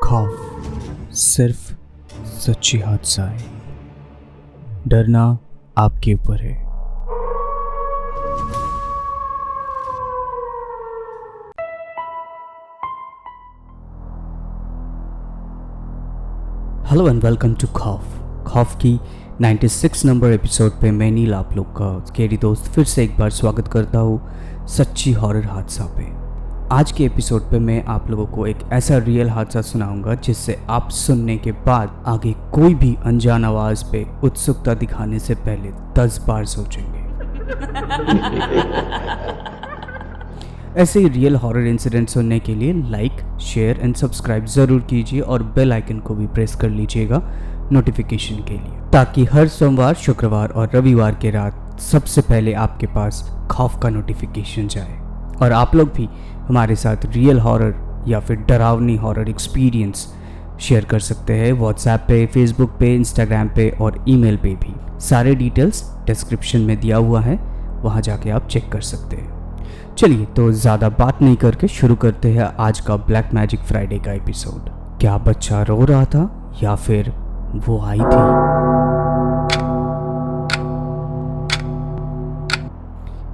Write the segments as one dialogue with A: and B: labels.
A: खौफ सिर्फ सच्ची हादसा है, डरना आपके ऊपर है। हेलो एंड वेलकम टू खौफ की 96 नंबर एपिसोड पे मैं नील आप लोग का स्कैरी दोस्त फिर से एक बार स्वागत करता हूँ सच्ची हॉरर हादसा पे। आज के एपिसोड पे मैं आप लोगों को एक ऐसा रियल हादसा सुनाऊंगा जिससे आप सुनने के बाद आगे कोई भी अनजान आवाज़ पे उत्सुकता दिखाने से पहले 10 बार सोचेंगे। ऐसे ही रियल हॉरर इंसिडेंट सुनने के लिए लाइक, शेयर एंड सब्सक्राइब ज़रूर कीजिए और बेल आइकन को भी प्रेस कर लीजिएगा नोटिफिकेशन के लिए, ताकि हर सोमवार, शुक्रवार और रविवार के रात सबसे पहले आपके पास खौफ का नोटिफिकेशन जाए और आप लोग भी हमारे साथ रियल हॉरर या फिर डरावनी हॉरर एक्सपीरियंस शेयर कर सकते हैं व्हाट्सएप पे, फेसबुक पे, इंस्टाग्राम पे और ईमेल पे भी। सारे डिटेल्स डिस्क्रिप्शन में दिया हुआ है, वहाँ जाके आप चेक कर सकते हैं। चलिए तो ज़्यादा बात नहीं करके शुरू करते हैं आज का ब्लैक मैजिक फ्राइडे का एपिसोड। क्या बच्चा रो रहा था या फिर वो आई थी?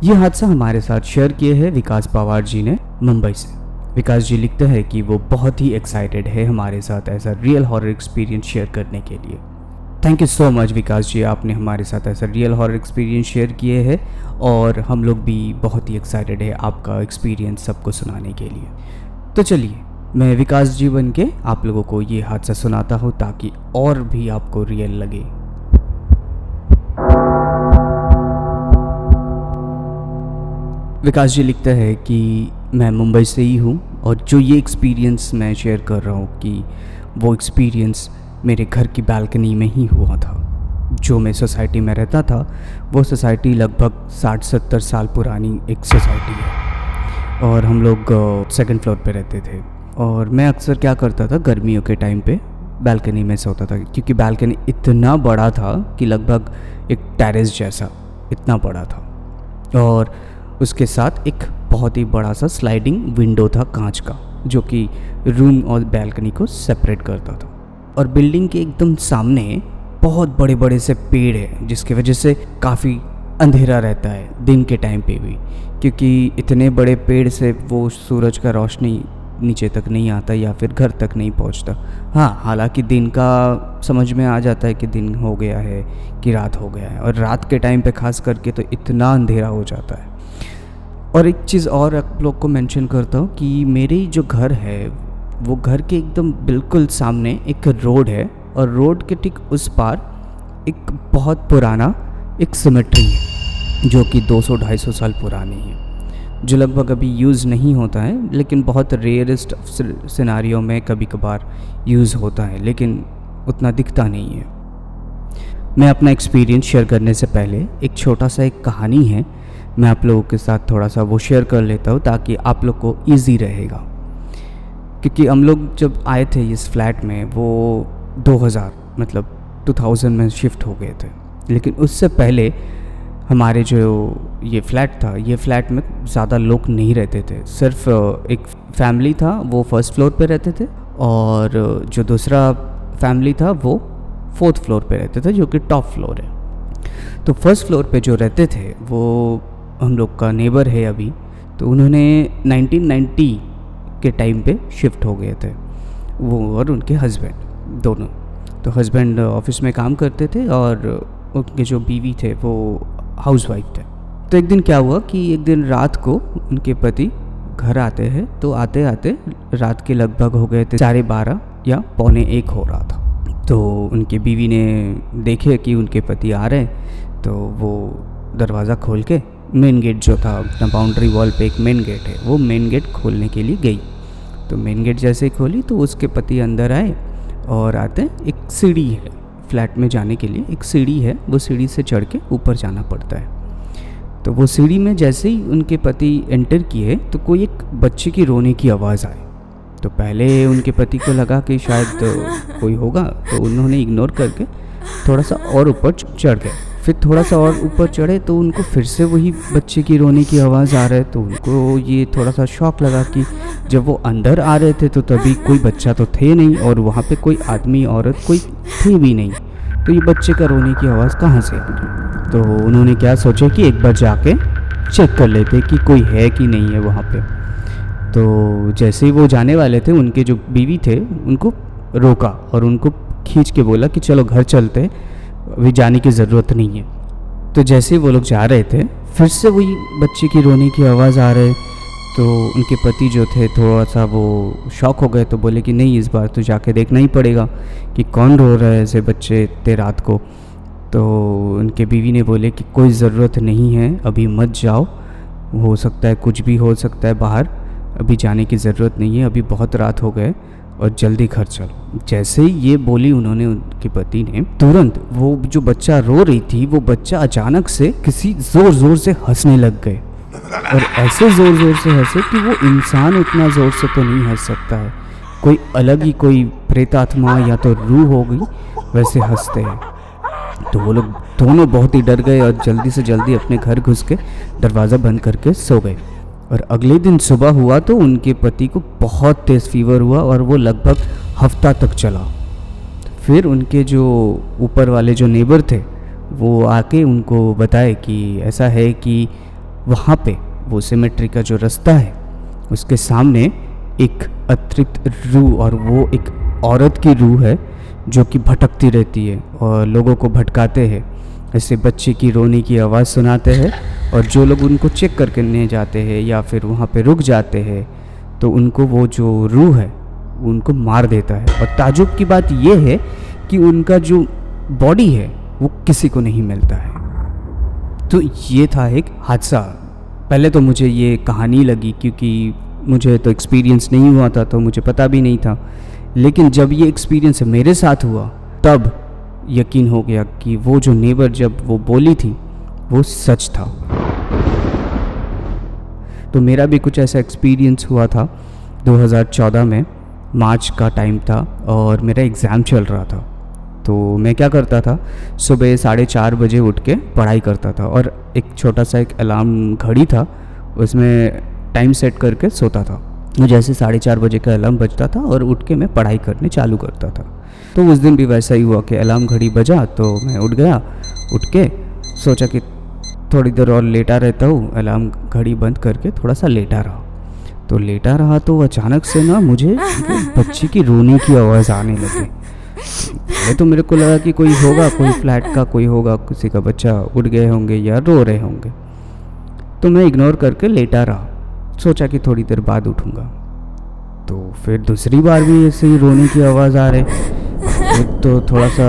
A: ये हादसा हमारे साथ शेयर किए हैं विकास पवार जी ने मुंबई से। विकास जी लिखते हैं कि वो बहुत ही एक्साइटेड है हमारे साथ ऐसा रियल हॉरर एक्सपीरियंस शेयर करने के लिए। थैंक यू सो मच विकास जी, आपने हमारे साथ ऐसा रियल हॉरर एक्सपीरियंस शेयर किए हैं और हम लोग भी बहुत ही एक्साइटेड है आपका एक्सपीरियंस सबको सुनाने के लिए। तो चलिए मैं विकास जी बन के आप लोगों को ये हादसा सुनाता हूँ ताकि और भी आपको रियल लगे। विकास जी लिखते हैं कि मैं मुंबई से ही हूँ और जो ये एक्सपीरियंस मैं शेयर कर रहा हूँ कि वो एक्सपीरियंस मेरे घर की बालकनी में ही हुआ था। जो मैं सोसाइटी में रहता था वो सोसाइटी लगभग 60-70 साल पुरानी एक सोसाइटी है और हम लोग सेकंड फ्लोर पे रहते थे। और मैं अक्सर क्या करता था, गर्मियों के टाइम पे बालकनी में सोता था क्योंकि बालकनी इतना बड़ा था कि लगभग एक टेरेस जैसा इतना बड़ा था और उसके साथ एक बहुत ही बड़ा सा स्लाइडिंग विंडो था कांच का, जो कि रूम और बालकनी को सेपरेट करता था। और बिल्डिंग के एकदम सामने बहुत बड़े बड़े से पेड़ है जिसकी वजह से काफ़ी अंधेरा रहता है दिन के टाइम पे भी, क्योंकि इतने बड़े पेड़ से वो सूरज का रोशनी नीचे तक नहीं आता या फिर घर तक नहीं पहुंचता। हाँ, हालांकि दिन का समझ में आ जाता है कि दिन हो गया है कि रात हो गया है, और रात के टाइम पे खास करके तो इतना अंधेरा हो जाता है। और एक चीज़ और आप लोग को मेंशन करता हूँ कि मेरी जो घर है वो घर के एकदम बिल्कुल सामने एक रोड है और रोड के ठीक उस पार एक बहुत पुराना एक सिमेट्री है जो कि 200-250 साल पुरानी है, जो लगभग अभी यूज़ नहीं होता है, लेकिन बहुत रेयरेस्ट सिनारियों में कभी कभार यूज़ होता है, लेकिन उतना दिखता नहीं है। मैं अपना एक्सपीरियंस शेयर करने से पहले एक छोटा सा एक कहानी है, मैं आप लोगों के साथ थोड़ा सा वो शेयर कर लेता हूँ ताकि आप लोग को ईजी रहेगा। क्योंकि हम लोग जब आए थे इस फ्लैट में वो 2000 में शिफ्ट हो गए थे, लेकिन उससे पहले हमारे जो ये फ्लैट था, ये फ्लैट में ज़्यादा लोग नहीं रहते थे। सिर्फ एक फैमिली था, वो फर्स्ट फ्लोर पे रहते थे और जो दूसरा फैमिली था वो 4th फ्लोर पे रहते थे, जो कि टॉप फ्लोर है। तो फर्स्ट फ्लोर पे जो रहते थे वो हम लोग का नेबर है अभी, तो उन्होंने 1990 के टाइम पे शिफ्ट हो गए थे, वो और उनके हस्बैंड दोनों। तो हस्बैंड ऑफिस में काम करते थे और उनके जो बीवी थे वो हाउसवाइफ थे। तो एक दिन क्या हुआ कि एक दिन रात को उनके पति घर आते हैं, तो आते आते रात के लगभग हो गए थे 12:30 या 12:45 हो रहा था। तो उनकी बीवी ने देखे कि उनके पति आ रहे हैं, तो वो दरवाज़ा खोल के मेन गेट जो था, अपना बाउंड्री वॉल पे एक मेन गेट है, वो मेन गेट खोलने के लिए गई। तो मेन गेट जैसे ही खोली तो उसके पति अंदर आए और आते एक सीढ़ी है फ्लैट में जाने के लिए, एक सीढ़ी है, वो सीढ़ी से चढ़ के ऊपर जाना पड़ता है। तो वो सीढ़ी में जैसे ही उनके पति एंटर किए तो कोई एक बच्चे की रोने की आवाज़ आई। तो पहले उनके पति को लगा कि शायद कोई होगा, तो उन्होंने इग्नोर करके थोड़ा सा और ऊपर चढ़ गए। फिर थोड़ा सा और ऊपर चढ़े तो उनको फिर से वही बच्चे की रोने की आवाज़ आ रहा है। तो उनको ये थोड़ा सा शॉक लगा कि जब वो अंदर आ रहे थे तो तभी कोई बच्चा तो थे नहीं, और वहाँ पे कोई आदमी औरत कोई थी भी नहीं। तो ये बच्चे का रोने की आवाज़ कहाँ से आ रही? तो उन्होंने क्या सोचा कि एक बार जाके चेक कर लेते कि कोई है कि नहीं है वहाँ पे। तो जैसे ही वो जाने वाले थे, उनके जो बीवी थे उनको रोका और उनको खींच के बोला कि चलो घर चलते, अभी जाने की ज़रूरत नहीं है। तो जैसे ही वो लोग जा रहे थे, फिर से वही बच्चे की रोने की आवाज़ आ रहे। तो उनके पति जो थे थोड़ा सा वो शॉक हो गए, तो बोले कि नहीं, इस बार तो जाके देखना ही पड़ेगा कि कौन रो रहा है ऐसे बच्चे इतने रात को। तो उनके बीवी ने बोले कि कोई ज़रूरत नहीं है, अभी मत जाओ, हो सकता है कुछ भी हो सकता है बाहर, अभी जाने की ज़रूरत नहीं है, अभी बहुत रात हो गए और जल्दी घर चलो। जैसे ही ये बोली उन्होंने, उनके पति ने, तुरंत वो जो बच्चा रो रही थी वो बच्चा अचानक से किसी ज़ोर ज़ोर से हंसने लग गए, और ऐसे ज़ोर ज़ोर से हंसे कि वो इंसान इतना ज़ोर से तो नहीं हंस सकता है, कोई अलग ही कोई प्रेतात्मा या तो रूह हो गई वैसे हंसते हैं। तो वो लोग दोनों बहुत ही डर गए और जल्दी से जल्दी अपने घर घुस के दरवाज़ा बंद करके सो गए। और अगले दिन सुबह हुआ तो उनके पति को बहुत तेज़ फीवर हुआ और वो लगभग हफ्ता तक चला। फिर उनके जो ऊपर वाले जो नेबर थे वो आके उनको बताए कि ऐसा है कि वहाँ पे वो सिमेट्री का जो रास्ता है उसके सामने एक अतृप्त रूह, और वो एक औरत की रूह है जो कि भटकती रहती है और लोगों को भटकाते हैं, ऐसे बच्चे की रोने की आवाज़ सुनाते हैं, और जो लोग उनको चेक करके जाते हैं या फिर वहाँ पे रुक जाते हैं तो उनको वो जो रूह है उनको मार देता है। और ताजुब की बात ये है कि उनका जो बॉडी है वो किसी को नहीं मिलता है। तो ये था एक हादसा। पहले तो मुझे ये कहानी लगी क्योंकि मुझे तो एक्सपीरियंस नहीं हुआ था, तो मुझे पता भी नहीं था, लेकिन जब ये एक्सपीरियंस मेरे साथ हुआ तब यकीन हो गया कि वो जो नेबर जब वो बोली थी वो सच था। तो मेरा भी कुछ ऐसा एक्सपीरियंस हुआ था 2014 में, मार्च का टाइम था और मेरा एग्ज़ाम चल रहा था। तो मैं क्या करता था, सुबह 4:30 बजे उठ के पढ़ाई करता था, और एक छोटा सा एक अलार्म घड़ी था, उसमें टाइम सेट करके सोता था। जैसे 4:30 बजे का अलार्म बजता था और उठ के मैं पढ़ाई करने चालू करता था। तो उस दिन भी वैसा ही हुआ कि अलार्म घड़ी बजा तो मैं उठ गया, उठ के सोचा कि थोड़ी देर और लेटा रहता हूँ, अलार्म घड़ी बंद करके थोड़ा सा लेटा रहा। तो लेटा रहा तो अचानक से ना मुझे बच्ची की रोने की आवाज़ आने लगी। पहले तो मेरे को लगा कि कोई होगा, कोई फ्लैट का कोई होगा, किसी का बच्चा उठ गए होंगे या रो रहे होंगे। तो मैं इग्नोर करके लेटा रहा, सोचा कि थोड़ी देर बाद उठूँगा। तो फिर दूसरी बार भी ऐसे ही रोने की आवाज़ आ रही, तो थोड़ा सा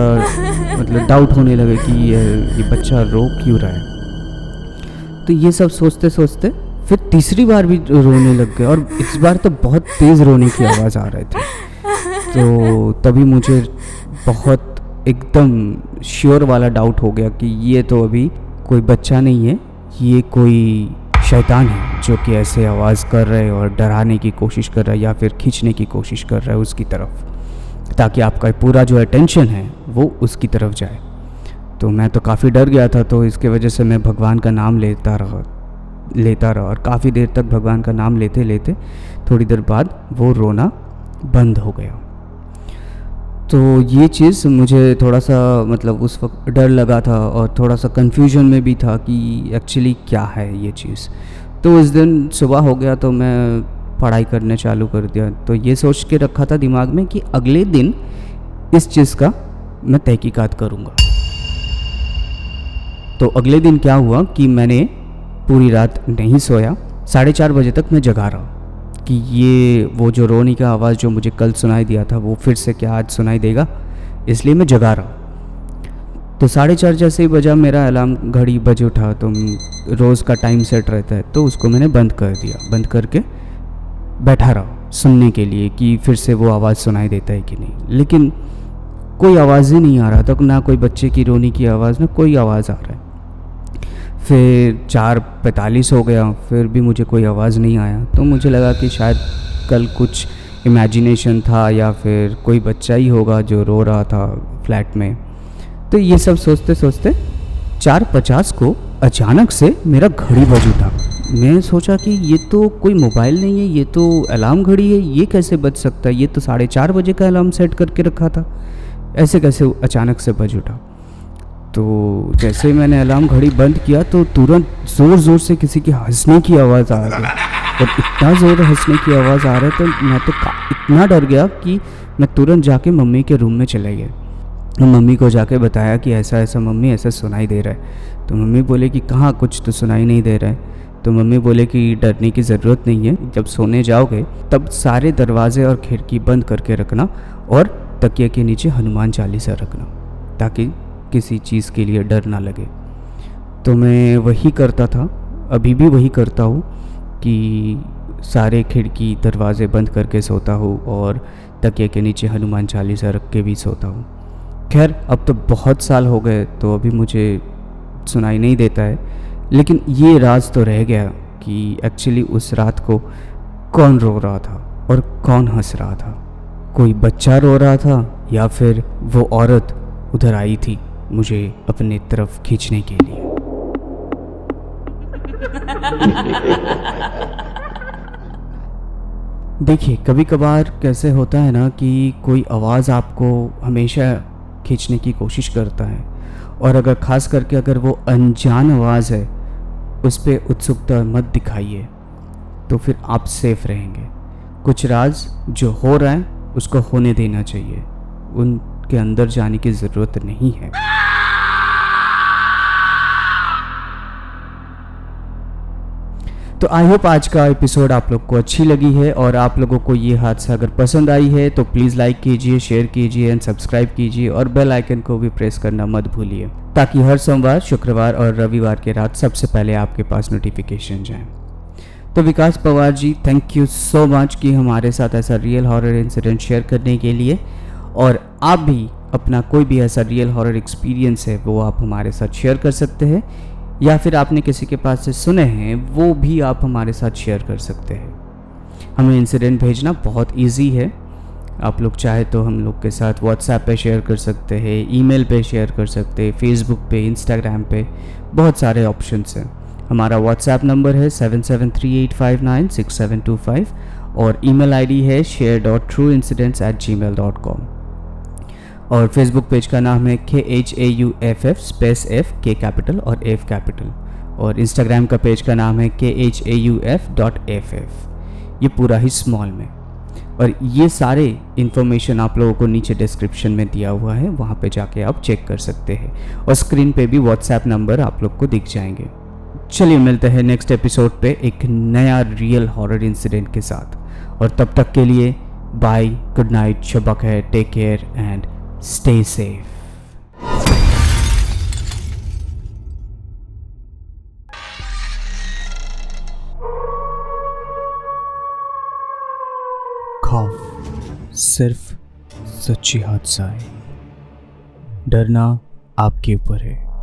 A: मतलब डाउट होने लगे कि ये बच्चा रो क्यों रहा है। तो ये सब सोचते सोचते फिर तीसरी बार भी रोने लग गए, और इस बार तो बहुत तेज़ रोने की आवाज़ आ रही थी। तो तभी मुझे बहुत एकदम श्योर वाला डाउट हो गया कि ये तो अभी कोई बच्चा नहीं है, ये कोई शैतान है जो कि ऐसे आवाज़ कर रहा है और डराने की कोशिश कर रहा है या फिर खींचने की कोशिश कर रहा है उसकी तरफ, ताकि आपका पूरा जो अटेंशन है वो उसकी तरफ जाए। तो मैं तो काफ़ी डर गया था, तो इसके वजह से मैं भगवान का नाम लेता रहा और काफ़ी देर तक भगवान का नाम लेते लेते थोड़ी देर बाद वो रोना बंद हो गया। तो ये चीज़ मुझे थोड़ा सा मतलब उस वक्त डर लगा था और थोड़ा सा कन्फ्यूजन में भी था कि एक्चुअली क्या है ये चीज़। तो उस दिन सुबह हो गया तो मैं पढ़ाई करने चालू कर दिया। तो ये सोच के रखा था दिमाग में कि अगले दिन इस चीज़ का मैं तहकीकात करूँगा। तो अगले दिन क्या हुआ कि मैंने पूरी रात नहीं सोया, 4:30 बजे तक मैं जगा रहा कि ये वो जो रोने का आवाज़ जो मुझे कल सुनाई दिया था वो फिर से क्या आज सुनाई देगा, इसलिए मैं जगा रहा। तो 4:30 जैसे ही बजा मेरा अलार्म घड़ी बज उठा, तो रोज़ का टाइम सेट रहता है, तो उसको मैंने बंद कर दिया। बंद करके बैठा रहा सुनने के लिए कि फिर से वो आवाज़ सुनाई देता है कि नहीं, लेकिन कोई आवाज़ ही नहीं आ रहा था, ना कोई बच्चे की रोने की आवाज़, ना कोई आवाज़ आ रहा है। फिर 4:45 हो गया, फिर भी मुझे कोई आवाज़ नहीं आया। तो मुझे लगा कि शायद कल कुछ इमेजिनेशन था या फिर कोई बच्चा ही होगा जो रो रहा था फ्लैट में। तो ये सब सोचते सोचते 4:50 को अचानक से मेरा घड़ी बज उठा। मैं सोचा कि ये तो कोई मोबाइल नहीं है, ये तो अलार्म घड़ी है, ये कैसे बज सकता है? ये तो 4:30 बजे का अलार्म सेट करके रखा था, ऐसे कैसे अचानक से बज उठा? तो जैसे ही मैंने अलार्म घड़ी बंद किया तो तुरंत ज़ोर ज़ोर से किसी की हंसने की आवाज़ आ रही, और इतना ज़ोर हंसने की आवाज़ आ रहा है तो मैं तो इतना डर गया कि मैं तुरंत जाके मम्मी के रूम में चले गया। तो मम्मी को जाके बताया कि ऐसा ऐसा मम्मी, ऐसा सुनाई दे रहा है। तो मम्मी बोले कि कहाँ, कुछ तो सुनाई नहीं दे रहा है। तो मम्मी बोले कि डरने की ज़रूरत नहीं है, जब सोने जाओगे तब सारे दरवाजे और खिड़की बंद करके रखना और तकिए के नीचे हनुमान चालीसा रखना, ताकि किसी चीज़ के लिए डर ना लगे। तो मैं वही करता था, अभी भी वही करता हूँ कि सारे खिड़की दरवाजे बंद करके सोता हूँ और तकिए के नीचे हनुमान चालीसा रख के भी सोता हूँ। खैर अब तो बहुत साल हो गए तो अभी मुझे सुनाई नहीं देता है, लेकिन ये राज तो रह गया कि एक्चुअली उस रात को कौन रो रहा था और कौन हंस रहा था। कोई बच्चा रो रहा था या फिर वो औरत उधर आई थी मुझे अपनी तरफ खींचने के लिए। देखिए, कभी कभार कैसे होता है ना कि कोई आवाज़ आपको हमेशा खींचने की कोशिश करता है, और अगर ख़ास करके अगर वो अनजान आवाज़ है, उस पर उत्सुकता मत दिखाइए, तो फिर आप सेफ रहेंगे। कुछ राज जो हो रहा है उसको होने देना चाहिए, उनके अंदर जाने की ज़रूरत नहीं है। तो आई होप आज का एपिसोड आप लोग को अच्छी लगी है, और आप लोगों को ये हादसा अगर पसंद आई है तो प्लीज़ लाइक कीजिए, शेयर कीजिए एंड सब्सक्राइब कीजिए, और बेल आइकन को भी प्रेस करना मत भूलिए, ताकि हर सोमवार, शुक्रवार और रविवार के रात सबसे पहले आपके पास नोटिफिकेशन जाए। तो विकास Pawar ji, thank you so much कि हमारे साथ ऐसा रियल हॉरर इंसिडेंट शेयर करने के लिए, और आप भी अपना कोई भी ऐसा रियल हॉरर एक्सपीरियंस है वो आप हमारे साथ शेयर कर सकते हैं, या फिर आपने किसी के पास से सुने हैं वो भी आप हमारे साथ शेयर कर सकते हैं। हमें इंसिडेंट भेजना बहुत इजी है, आप लोग चाहे तो हम लोग के साथ व्हाट्सएप पे शेयर कर सकते हैं, ईमेल पे शेयर कर सकते हैं, फेसबुक पे, इंस्टाग्राम पे, बहुत सारे ऑप्शंस हैं। हमारा व्हाट्सएप नंबर है 7738596725 और ईमेल आईडी है share.trueincidents@gmail.com, और फेसबुक पेज का नाम है KHAUFF space F K capital और F कैपिटल, और इंस्टाग्राम का पेज का नाम है KHAUF.FF, ये पूरा ही स्मॉल में। और ये सारे इन्फॉर्मेशन आप लोगों को नीचे डिस्क्रिप्शन में दिया हुआ है, वहाँ पे जाके आप चेक कर सकते हैं, और स्क्रीन पे भी व्हाट्सएप नंबर आप लोग को दिख जाएंगे। चलिए मिलते हैं नेक्स्ट एपिसोड पे एक नया रियल हॉरर इंसिडेंट के साथ, और तब तक के लिए बाय, गुड नाइट, शब खैर, take care and stay safe. खौफ सिर्फ सच्ची हादसा है, डरना आपके ऊपर है।